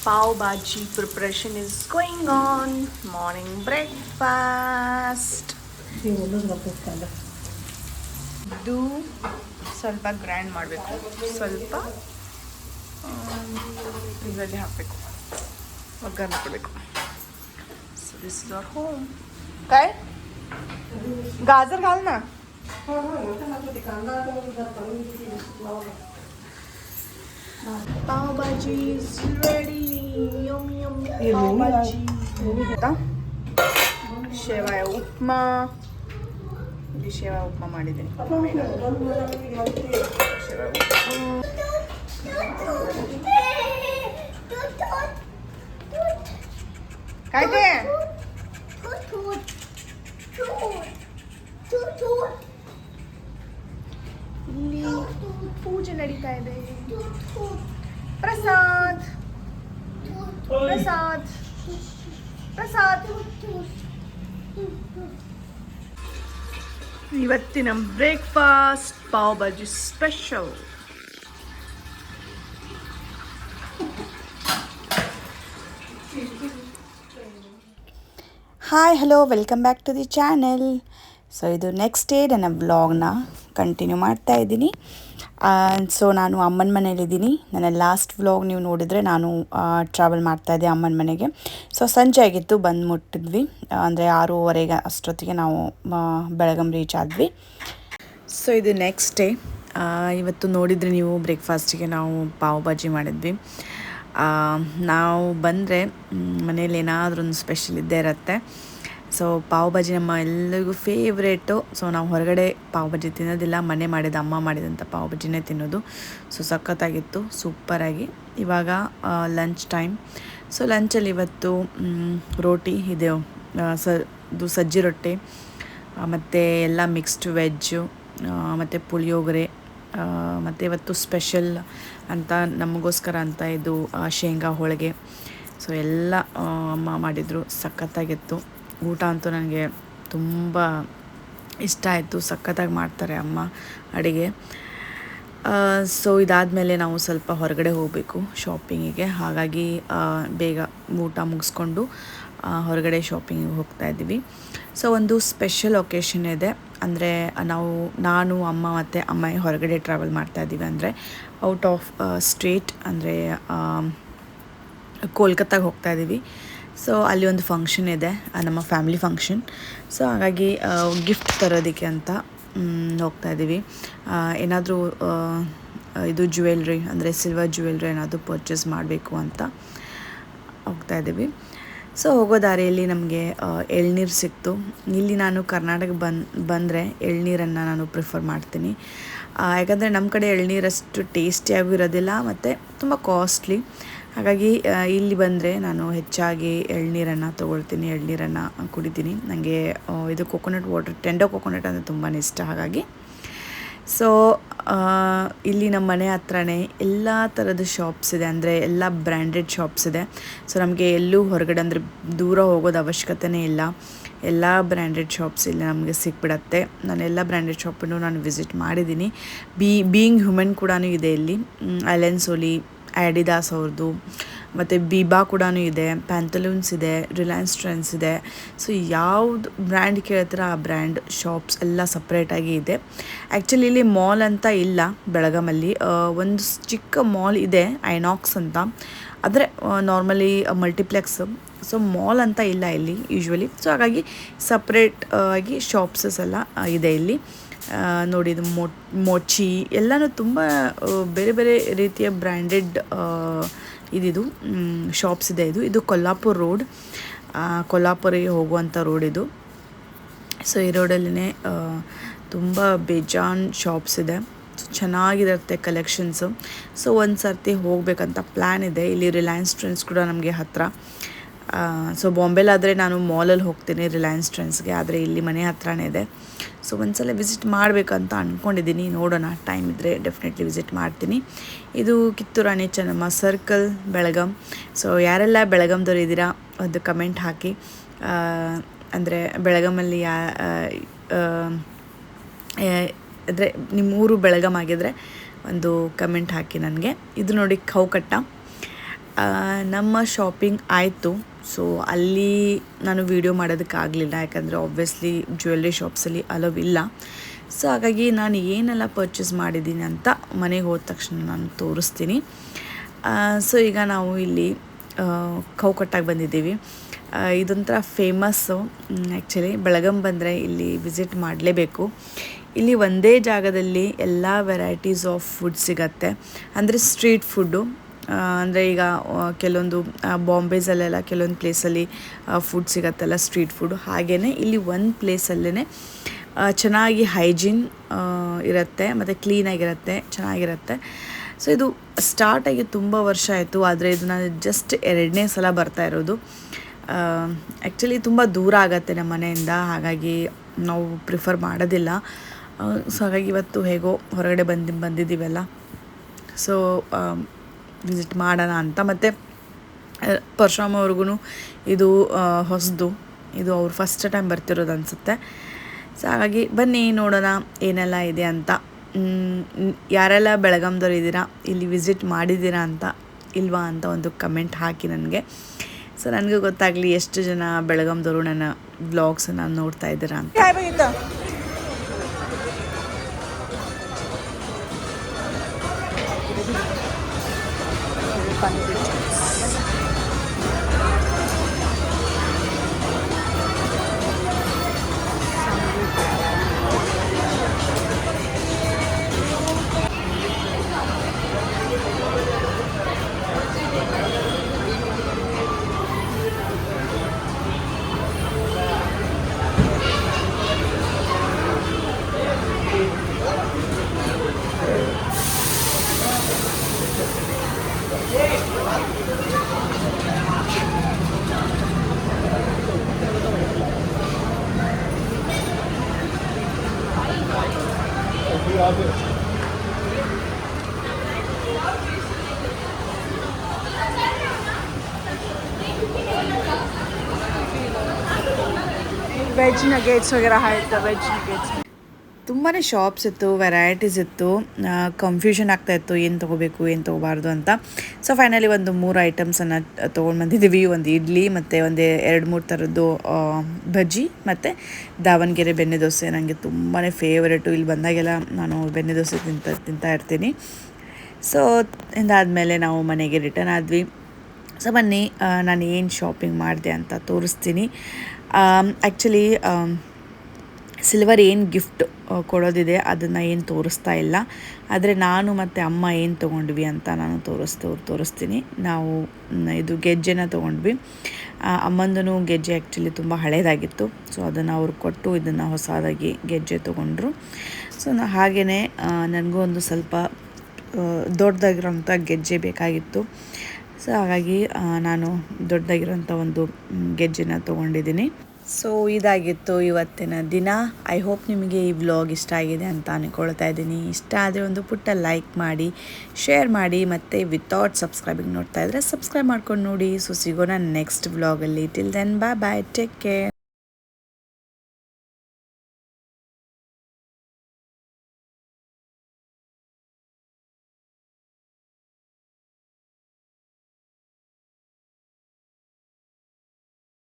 Pav Bhaji preparation is going on. Morning breakfast. ಇದು ಸ್ವಲ್ಪ grand ಮಾಡಬೇಕು, ಸ್ವಲ್ಪ ಇದರಲ್ಲಿ ಹಾಕಬೇಕು, ಒಗ್ಗರಣೆ ಕೊಡಬೇಕು. So this is our home. काय गाजर घाल ना. पाव भाजी is ready. Yummy yummy पाव भाजी. शेवाय उपमा. ಇಲ್ಲಿ शेवाय उपमा ಮಾಡಿದ್ದೀನಿ. शेवाय काय ते ಇಲ್ಲಿ ಪೂಜೆ ನಡೀತಾ ಇದೆ. ಪ್ರಸಾದ್ ಪ್ರಸಾದ್ ಪ್ರಸಾದ್. ಇವತ್ತಿನ breakfast pav bhaji special. Hi hello, welcome back to the channel. So ಇದು ನೆಕ್ಸ್ಟ್ ಡೇ ನನ್ನ ವ್ಲಾಗ್ನ ಕಂಟಿನ್ಯೂ ಮಾಡ್ತಾ ಇದ್ದೀನಿ. ಸೊ ನಾನು ಅಮ್ಮನ ಮನೇಲಿದ್ದೀನಿ. ನನ್ನ ಲಾಸ್ಟ್ ವ್ಲಾಗ್ ನೀವು ನೋಡಿದರೆ ನಾನು ಟ್ರಾವೆಲ್ ಮಾಡ್ತಾಯಿದ್ದೆ ಅಮ್ಮನ ಮನೆಗೆ. ಸೊ ಸಂಜೆ ಆಗಿತ್ತು, ಬಂದು ಮುಟ್ಟಿದ್ವಿ. ಅಂದರೆ 6:30 ಅಷ್ಟೊತ್ತಿಗೆ ನಾವು ಬೆಳಗಾಂ ರೀಚ್ ಆದ್ವಿ. ಸೊ ಇದು ನೆಕ್ಸ್ಟ್ ಡೇ. ಇವತ್ತು ನೋಡಿದರೆ ನೀವು ಬ್ರೇಕ್ಫಾಸ್ಟಿಗೆ ನಾವು ಪಾವ್ ಭಾಜಿ ಮಾಡಿದ್ವಿ. ನಾವು ಬಂದರೆ ಮನೇಲಿ ಏನಾದರೂ ಒಂದು ಸ್ಪೆಷಲ್ ಇದ್ದೇ ಇರುತ್ತೆ. ಸೊ ಪಾವ್ ಭಾಜಿ ನಮ್ಮ ಎಲ್ಲರಿಗೂ ಫೇವ್ರೇಟು. ಸೊ ನಾವು ಹೊರಗಡೆ ಪಾವ್ ಭಾಜಿ ತಿನ್ನೋದಿಲ್ಲ, ಮನೆ ಮಾಡಿದ ಅಮ್ಮ ಮಾಡಿದಂಥ ಪಾವ್ ಭಾಜಿನೇ ತಿನ್ನೋದು. ಸೊ ಸಖತ್ತಾಗಿತ್ತು, ಸೂಪರಾಗಿ. ಇವಾಗ ಲಂಚ್ ಟೈಮ್. ಸೊ ಲಂಚಲ್ಲಿ ಇವತ್ತು ರೋಟಿ ಇದೆ, ಇದು ಸಜ್ಜಿ ರೊಟ್ಟಿ, ಮತ್ತು ಎಲ್ಲ ಮಿಕ್ಸ್ಡ್ ವೆಜ್ಜು, ಮತ್ತು ಪುಳಿಯೋಗರೆ, ಮತ್ತು ಇವತ್ತು ಸ್ಪೆಷಲ್ ಅಂತ ನಮಗೋಸ್ಕರ ಅಂತ ಇದು ಶೇಂಗಾ ಹೋಳಿಗೆ. ಸೊ ಎಲ್ಲ ಅಮ್ಮ ಮಾಡಿದರು, ಸಖತ್ತಾಗಿತ್ತು. ಊಟ ಅಂತೂ ನನಗೆ ತುಂಬ ಇಷ್ಟ ಆಯಿತು. ಸಖತ್ತಾಗಿ ಮಾಡ್ತಾರೆ ಅಮ್ಮ ಅಡುಗೆ. ಸೊ ಇದಾದಮೇಲೆ ನಾವು ಸ್ವಲ್ಪ ಹೊರಗಡೆ ಹೋಗಬೇಕು ಶಾಪಿಂಗಿಗೆ. ಹಾಗಾಗಿ ಬೇಗ ಊಟ ಮುಗಿಸ್ಕೊಂಡು ಹೊರಗಡೆ ಶಾಪಿಂಗಿಗೆ ಹೋಗ್ತಾ ಇದ್ದೀವಿ. ಸೊ ಒಂದು ಸ್ಪೆಷಲ್ ಒಕೇಶನ್ ಇದೆ. ಅಂದರೆ ನಾನು ಅಮ್ಮ ಮತ್ತು ಅಮ್ಮ ಹೊರಗಡೆ ಟ್ರಾವೆಲ್ ಮಾಡ್ತಾಯಿದ್ದೀವಿ. ಅಂದರೆ ಔಟ್ ಆಫ್ ಸ್ಟೇಟ್, ಅಂದರೆ ಕೋಲ್ಕತ್ತಾಗೆ ಹೋಗ್ತಾಯಿದ್ದೀವಿ. ಸೊ ಅಲ್ಲಿ ಒಂದು ಫಂಕ್ಷನ್ ಇದೆ, ನಮ್ಮ ಫ್ಯಾಮಿಲಿ ಫಂಕ್ಷನ್. ಸೊ ಹಾಗಾಗಿ ಗಿಫ್ಟ್ ತರೋದಕ್ಕೆ ಅಂತ ಹೋಗ್ತಾಯಿದ್ದೀವಿ. ಏನಾದರೂ ಇದು ಜ್ಯುವೆಲ್ರಿ, ಅಂದರೆ ಸಿಲ್ವರ್ ಜ್ಯುವೆಲ್ರಿ ಏನಾದರೂ ಪರ್ಚೇಸ್ ಮಾಡಬೇಕು ಅಂತ ಹೋಗ್ತಾಯಿದ್ದೀವಿ. ಸೊ ಹೋಗೋ ದಾರಿಯಲ್ಲಿ ನಮಗೆ ಎಳ್ನೀರು ಸಿಕ್ತು. ಇಲ್ಲಿ ನಾನು ಕರ್ನಾಟಕ ಬಂದರೆ ಎಳ್ನೀರನ್ನು ನಾನು ಪ್ರಿಫರ್ ಮಾಡ್ತೀನಿ. ಯಾಕಂದರೆ ನಮ್ಮ ಕಡೆ ಎಳ್ನೀರಷ್ಟು ಟೇಸ್ಟಿಯಾಗೂ ಇರೋದಿಲ್ಲ ಮತ್ತು ತುಂಬ ಕಾಸ್ಟ್ಲಿ. ಹಾಗಾಗಿ ಇಲ್ಲಿ ಬಂದರೆ ನಾನು ಹೆಚ್ಚಾಗಿ ಎಳ್ನೀರನ್ನು ತೊಗೊಳ್ತೀನಿ, ಎಳ್ನೀರನ್ನು ಕುಡಿತೀನಿ. ನನಗೆ ಇದು ಕೋಕೋನಟ್ ವಾಟರ್, ಟೆಂಡರ್ ಕೋಕೋನಟ್ ಅಂದರೆ ತುಂಬಾ ಇಷ್ಟ. ಹಾಗಾಗಿ ಸೊ ಇಲ್ಲಿ ನಮ್ಮ ಮನೆ ಹತ್ರನೇ ಎಲ್ಲ ಥರದ ಶಾಪ್ಸ್ ಇದೆ, ಅಂದರೆ ಎಲ್ಲ ಬ್ರ್ಯಾಂಡೆಡ್ ಶಾಪ್ಸ್ ಇದೆ. ಸೊ ನಮಗೆ ಎಲ್ಲೂ ಹೊರಗಡೆ ಅಂದರೆ ದೂರ ಹೋಗೋದು ಅವಶ್ಯಕತೆಯೇ ಇಲ್ಲ. ಎಲ್ಲ ಬ್ರ್ಯಾಂಡೆಡ್ ಶಾಪ್ಸ್ ಇಲ್ಲಿ ನಮಗೆ ಸಿಕ್ಬಿಡತ್ತೆ. ನಾನೆಲ್ಲ ಬ್ರ್ಯಾಂಡೆಡ್ ಶಾಪನ್ನು ನಾನು ವಿಸಿಟ್ ಮಾಡಿದ್ದೀನಿ. ಬೀಯಿಂಗ್ ಹ್ಯೂಮನ್ ಕೂಡ ಇದೆ ಇಲ್ಲಿ. ಅಲೆನ್ಸೋಲಿ, ಅಡಿದಾಸ್ ಅವ್ರದ್ದು, ಮತ್ತು ಬೀಬಾ ಕೂಡ ಇದೆ, ಪ್ಯಾಂತಲೂನ್ಸ್ ಇದೆ, ರಿಲಯನ್ಸ್ ಟ್ರೆಂಡ್ಸ್ ಇದೆ. ಸೊ ಯಾವುದು ಬ್ರ್ಯಾಂಡ್ ಕೇಳ್ತೀರ ಆ ಬ್ರ್ಯಾಂಡ್ ಶಾಪ್ಸ್ ಎಲ್ಲ ಸಪ್ರೇಟಾಗಿ ಇದೆ. ಆ್ಯಕ್ಚುಲಿ ಇಲ್ಲಿ ಮಾಲ್ ಅಂತ ಇಲ್ಲ ಬೆಳಗಾಮಲ್ಲಿ. ಒಂದು ಚಿಕ್ಕ ಮಾಲ್ ಇದೆ, ಐನಾಕ್ಸ್ ಅಂತ, ಆದರೆ ನಾರ್ಮಲಿ ಮಲ್ಟಿಪ್ಲೆಕ್ಸ್. ಸೊ ಮಾಲ್ ಅಂತ ಇಲ್ಲ ಇಲ್ಲಿ ಯೂಶ್ವಲಿ. ಸೊ ಹಾಗಾಗಿ ಸಪ್ರೇಟ್ ಆಗಿ ಶಾಪ್ಸಸ್ ಎಲ್ಲ ಇದೆ ಇಲ್ಲಿ. ನೋಡಿ, ಇದು ಮೊಚಿ ಎಲ್ಲನೂ ತುಂಬ ಬೇರೆ ಬೇರೆ ರೀತಿಯ ಬ್ರ್ಯಾಂಡೆಡ್ ಇದಿದು ಶಾಪ್ಸ್ ಇದೆ. ಇದು ಕೊಲ್ಲಾಪುರ ರೋಡ್, ಕೊಲ್ಲಾಪುರಿಗೆ ಹೋಗುವಂಥ ರೋಡ್ ಇದು. ಸೊ ಈ ರೋಡಲ್ಲೇ ತುಂಬ ಬೇಜಾನ್ ಶಾಪ್ಸ್ ಇದೆ. ಸೊ ಚೆನ್ನಾಗಿರುತ್ತೆ ಕಲೆಕ್ಷನ್ಸು. ಸೊ ಒಂದು ಸರ್ತಿ ಹೋಗಬೇಕಂತ ಪ್ಲ್ಯಾನ್ ಇದೆ. ಇಲ್ಲಿ ರಿಲಯನ್ಸ್ ಟ್ರೆಂಡ್ಸ್ ಕೂಡ ನಮಗೆ ಹತ್ತಿರ. ಸೊ ಬಾಂಬೆಲಾದರೆ ನಾನು ಮಾಲಲ್ಲಿ ಹೋಗ್ತೀನಿ ರಿಲಯನ್ಸ್ ಟ್ರೆಂಡ್ಸ್ಗೆ, ಆದರೆ ಇಲ್ಲಿ ಮನೆ ಹತ್ರನೇ ಇದೆ. ಸೊ ಒಂದ್ಸಲ ವಿಸಿಟ್ ಮಾಡಬೇಕಂತ ಅಂದ್ಕೊಂಡಿದ್ದೀನಿ. ನೋಡೋಣ, ಟೈಮ್ ಇದ್ದರೆ ಡೆಫಿನೆಟ್ಲಿ ವಿಸಿಟ್ ಮಾಡ್ತೀನಿ. ಇದು ಕಿತ್ತೂರು ರಾಣಿ ಚೆನ್ನಮ್ಮ ಸರ್ಕಲ್, ಬೆಳಗಾಂ. ಸೊ ಯಾರೆಲ್ಲ ಬೆಳಗಾಂದವ್ರು ಇದ್ದೀರಾ ಒಂದು ಕಮೆಂಟ್ ಹಾಕಿ. ಅಂದರೆ ಬೆಳಗಾಮಲ್ಲಿ ಅಂದರೆ ನಿಮ್ಮೂರು ಬೆಳಗಾಂ ಆಗಿದ್ರೆ ಒಂದು ಕಮೆಂಟ್ ಹಾಕಿ ನನಗೆ. ಇದು ನೋಡಿ ಕೌಕಟ್ಟ. ನಮ್ಮ ಶಾಪಿಂಗ್ ಆಯಿತು. ಸೊ ಅಲ್ಲಿ ನಾನು ವೀಡಿಯೋ ಮಾಡೋದಕ್ಕಾಗಲಿಲ್ಲ, ಯಾಕಂದರೆ ಆಬ್ವಿಯಸ್ಲಿ ಜ್ಯುವೆಲ್ರಿ ಶಾಪ್ಸಲ್ಲಿ ಅಲೋವ್ ಇಲ್ಲ. ಸೊ ಹಾಗಾಗಿ ನಾನು ಏನೆಲ್ಲ ಪರ್ಚೇಸ್ ಮಾಡಿದ್ದೀನಿ ಅಂತ ಮನೆಗೆ ಹೋದ ತಕ್ಷಣ ನಾನು ತೋರಿಸ್ತೀನಿ. ಸೊ ಈಗ ನಾವು ಇಲ್ಲಿ ಕೌಕಟ್ಟಾಗಿ ಬಂದಿದ್ದೀವಿ. ಇದೊಂಥರ ಫೇಮಸ್ಸು. ಆ್ಯಕ್ಚುಲಿ ಬೆಳಗಾಂ ಬಂದರೆ ಇಲ್ಲಿ ವಿಸಿಟ್ ಮಾಡಲೇಬೇಕು. ಇಲ್ಲಿ ಒಂದೇ ಜಾಗದಲ್ಲಿ ಎಲ್ಲ ವೆರೈಟೀಸ್ ಆಫ್ ಫುಡ್ ಸಿಗತ್ತೆ. ಅಂದರೆ ಸ್ಟ್ರೀಟ್ ಫುಡ್ಡು. ಅಂದರೆ ಈಗ ಕೆಲವೊಂದು ಬಾಂಬೇಸಲ್ಲೆಲ್ಲ ಕೆಲವೊಂದು ಪ್ಲೇಸಲ್ಲಿ ಫುಡ್ ಸಿಗತ್ತಲ್ಲ ಸ್ಟ್ರೀಟ್ ಫುಡ್ಡು, ಹಾಗೆಯೇ ಇಲ್ಲಿ ಒಂದು ಪ್ಲೇಸಲ್ಲೇ ಚೆನ್ನಾಗಿ ಹೈಜೀನ್ ಇರುತ್ತೆ ಮತ್ತು ಕ್ಲೀನಾಗಿರುತ್ತೆ, ಚೆನ್ನಾಗಿರುತ್ತೆ. ಸೊ ಇದು ಸ್ಟಾರ್ಟಾಗಿ ತುಂಬ ವರ್ಷ ಆಯಿತು, ಆದರೆ ಇದು ನಾನು ಜಸ್ಟ್ 2ನೇ ಸಲ ಬರ್ತಾ ಇರೋದು. ಆ್ಯಕ್ಚುಲಿ ತುಂಬ ದೂರ ಆಗುತ್ತೆ ನಮ್ಮ ಮನೆಯಿಂದ, ಹಾಗಾಗಿ ನಾವು ಪ್ರಿಫರ್ ಮಾಡೋದಿಲ್ಲ. ಸೊ ಹಾಗಾಗಿ ಇವತ್ತು ಹೇಗೋ ಹೊರಗಡೆ ಬಂದಿದ್ದೀವಲ್ಲ, ಸೊ ವಿಸಿಟ್ ಮಾಡೋಣ ಅಂತ. ಮತ್ತು ಪರಶುರಾಮ್ ಅವ್ರಿಗೂ ಇದು ಹೊಸದು, ಇದು ಅವ್ರು ಫಸ್ಟ್ ಟೈಮ್ ಬರ್ತಿರೋದು ಅನಿಸುತ್ತೆ. ಸೊ ಹಾಗಾಗಿ ಬನ್ನಿ ನೋಡೋಣ ಏನೆಲ್ಲ ಇದೆ ಅಂತ. ಯಾರೆಲ್ಲ ಬೆಳಗಾಂದವ್ರು ಇದ್ದೀರಾ, ಇಲ್ಲಿ ವಿಸಿಟ್ ಮಾಡಿದ್ದೀರಾ ಅಂತ ಇಲ್ವಾ ಅಂತ ಒಂದು ಕಮೆಂಟ್ ಹಾಕಿ ನನಗೆ. ಸೊ ನನಗೂ ಗೊತ್ತಾಗಲಿ ಎಷ್ಟು ಜನ ಬೆಳಗಾಂದವರು ನನ್ನ ವ್ಲಾಗ್ಸನ್ನು ನೋಡ್ತಾ ಇದ್ದೀರಾ ಅಂತ. ವೆಜ್ ನಗೇಟ್ಸ್ ವಗೇರಾ ಆಯಿತು. ವೆಜ್ ನಗೇಟ್ಸ್ ತುಂಬಾ ಶಾಪ್ಸ್ ಇತ್ತು, ವೆರೈಟೀಸ್ ಇತ್ತು. ಕನ್ಫ್ಯೂಷನ್ ಆಗ್ತಾಯಿತ್ತು ಏನು ತೊಗೋಬೇಕು ಏನು ತೊಗೋಬಾರ್ದು ಅಂತ. ಸೊ ಫೈನಲಿ ಒಂದು 3 ಐಟಮ್ಸನ್ನು ತೊಗೊಂಡು ಬಂದಿದ್ದೀವಿ. ಒಂದು ಇಡ್ಲಿ ಮತ್ತು ಒಂದು 2-3 ಥರದ್ದು ಬಜ್ಜಿ ಮತ್ತು ದಾವಣಗೆರೆ ಬೆಣ್ಣೆ ದೋಸೆ. ನನಗೆ ತುಂಬಾ ಫೇವ್ರೇಟು. ಇಲ್ಲಿ ಬಂದಾಗೆಲ್ಲ ನಾನು ಬೆಣ್ಣೆ ದೋಸೆ ತಿಂತಾ ಇರ್ತೀನಿ. ಸೊ ಇದಾದಮೇಲೆ ನಾವು ಮನೆಗೆ ರಿಟರ್ನ್ ಆದ್ವಿ. ಸೊ ಬನ್ನಿ ನಾನು ಏನು ಶಾಪಿಂಗ್ ಮಾಡಿದೆ ಅಂತ ತೋರಿಸ್ತೀನಿ. ಆ್ಯಕ್ಚುಲಿ ಸಿಲ್ವರ್ ಏನು ಗಿಫ್ಟ್ ಕೊಡೋದಿದೆ ಅದನ್ನು ಏನು ತೋರಿಸ್ತಾ ಇಲ್ಲ, ಆದರೆ ನಾನು ಮತ್ತು ಅಮ್ಮ ಏನು ತೊಗೊಂಡ್ವಿ ಅಂತ ನಾನು ತೋರಿಸ್ತೀನಿ. ನಾವು ಇದು ಗೆಜ್ಜೆನ ತೊಗೊಂಡ್ವಿ. ಅಮ್ಮಂದೂ ಗೆಜ್ಜೆ ಆ್ಯಕ್ಚುಲಿ ತುಂಬ ಹಳೇದಾಗಿತ್ತು. ಸೊ ಅದನ್ನು ಅವ್ರು ಕೊಟ್ಟು ಇದನ್ನು ಹೊಸದಾಗಿ ಗೆಜ್ಜೆ ತೊಗೊಂಡ್ರು. ಸೊ ಹಾಗೆಯೇ ನನಗೂ ಒಂದು ಸ್ವಲ್ಪ ದೊಡ್ಡದಾಗಿರೋಂಥ ಗೆಜ್ಜೆ ಬೇಕಾಗಿತ್ತು. ಸೊ ಹಾಗಾಗಿ ನಾನು ದೊಡ್ಡದಾಗಿರೋಂಥ ಒಂದು ಗೆಜ್ಜೆನ ತೊಗೊಂಡಿದ್ದೀನಿ. ಸೊ ಇದಾಗಿತ್ತು ಇವತ್ತಿನ ದಿನ. ಐ ಹೋಪ್ ನಿಮಗೆ ಈ ವ್ಲಾಗ್ ಇಷ್ಟ ಆಗಿದೆ ಅಂತ ಅಂದ್ಕೊಳ್ತಾ ಇದ್ದೀನಿ. ಇಷ್ಟ ಆದರೆ ಒಂದು ಪುಟ್ಟ ಲೈಕ್ ಮಾಡಿ, ಶೇರ್ ಮಾಡಿ, ಮತ್ತು ವಿತೌಟ್ ಸಬ್ಸ್ಕ್ರೈಬಿಂಗ್ ನೋಡ್ತಾ ಇದ್ದರೆ ಸಬ್ಸ್ಕ್ರೈಬ್ ಮಾಡ್ಕೊಂಡು ನೋಡಿ. ಸೊ ಸಿಗೋಣ ನೆಕ್ಸ್ಟ್ ವ್ಲಾಗಲ್ಲಿ. Till then bye, take care.